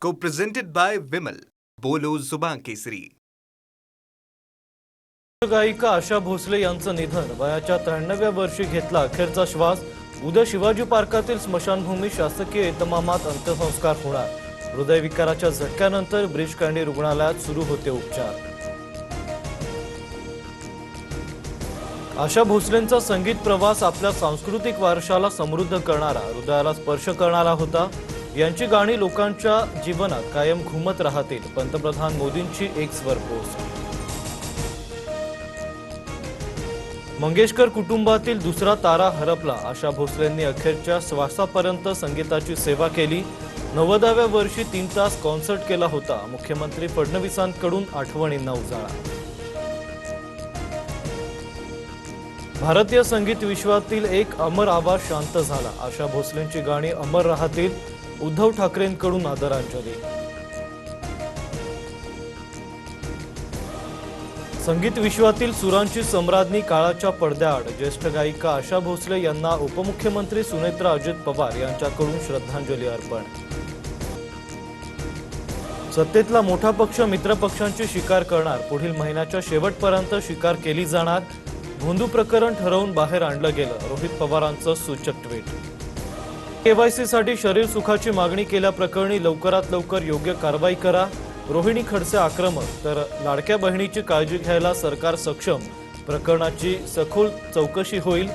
Co-presented by Vimal. बोलो जुबान केसरी. गायिका आशा भोसले यांचं निधन. वयाच्या 93व्या वर्षी घेतला अखेरचा श्वास. उद्या शिवाजी पार्कातील स्मशानभूमी शासकीय इतमामात अंत्यसंस्कार होणार. हृदयविकाराच्या झटक्यानंतर ब्रीच कँडी रुग्णालयात सुरू होते उपचार. आशा भोसलेंचा संगीत प्रवास आपल्या सांस्कृतिक वारशाला समृद्ध करणारा, हृदयाला स्पर्श करणारा होता. यांची गाणी लोकांच्या जीवनात कायम घुमत राहतील. पंतप्रधान मोदींची एक्सवर पोस्ट. मंगेशकर कुटुंबातील दुसरा तारा हरपला. आशा भोसलेंनी अखेरच्या श्वासापर्यंत संगीताची सेवा केली. 90व्या वर्षी 3 तास कॉन्सर्ट केला होता. मुख्यमंत्री फडणवीसांकडून आठवणींना उजाळा. भारतीय संगीत विश्वातील एक अमर आवाज शांत झाला. आशा भोसलेंची गाणी अमर राहतील. उद्धव ठाकरेंकडून आदरांजली. संगीत विश्वातील सुरांची सम्राज्ञी काळाच्या पडद्याआड. ज्येष्ठ गायिका आशा भोसले यांना उपमुख्यमंत्री सुनेत्रा अजित पवार यांच्याकडून श्रद्धांजली अर्पण. सत्तेतला मोठा पक्ष मित्रपक्षांची शिकार करणार. पुढील महिन्याच्या शेवटपर्यंत शिकार केली जाणार. भोंदू प्रकरण ठरवून बाहेर आणलं गेलं. रोहित पवारांचं सूचक ट्विट. केवायसी साठी शरीर सुखाची मागणी केल्याप्रकरणी लवकरात लवकर योग्य कारवाई करा. रोहिणी खडसे आक्रमक. तर लाडक्या बहिणीची काळजी घ्यायला सरकार सक्षम. प्रकरणाची सखोल चौकशी होईल.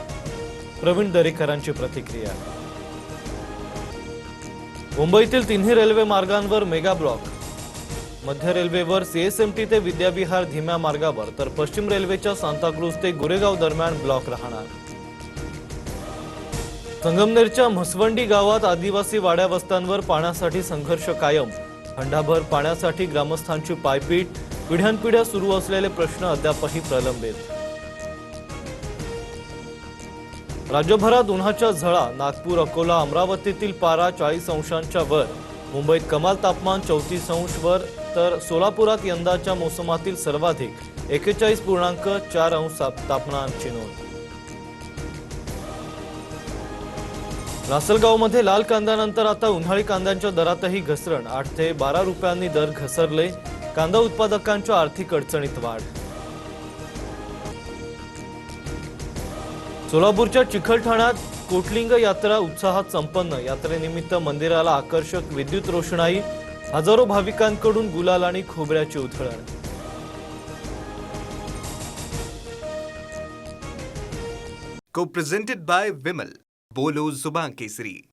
प्रवीण दरेकरांची प्रतिक्रिया. मुंबईतील तिन्ही रेल्वे मार्गांवर मेगा ब्लॉक. मध्य रेल्वेवर सीएसएमटी ते विद्याविहार धीम्या मार्गावर, तर पश्चिम रेल्वेच्या सांताक्रूज ते गोरेगाव दरम्यान ब्लॉक राहणार. संगमनेरच्या म्हसवंडी गावात आदिवासी वाड्या वस्त्यांवर पाण्यासाठी संघर्ष कायम. खंडाभर पाण्यासाठी ग्रामस्थांची पायपीट. पिढ्यानपिढ्या सुरू असलेले प्रश्न अद्यापही प्रलंबित. राज्यभरात उन्हाच्या झळा. नागपूर, अकोला, अमरावतीतील पारा 40 अंशांच्या वर. मुंबईत कमाल तापमान 34 अंश वर, तर सोलापुरात यंदाच्या मोसमातील सर्वाधिक 41.4 अंश तापमानाची नोंद. लासलगावमध्ये लाल कांद्यानंतर आता उन्हाळी कांद्यांच्या दरातही घसरण. 8 ते 12 रुपयांनी दर घसरले. कांदा उत्पादकांच्या आर्थिक अडचणीत वाढ. सोलापूरच्या चिखलठाण्यात कोटलिंग यात्रा उत्साहात संपन्न. यात्रेनिमित्त मंदिराला आकर्षक विद्युत रोषणाई. हजारो भाविकांकडून गुलाल आणि खोबऱ्याची उधळण. Co-presented by Vimal. बोलो जुबान केसरी.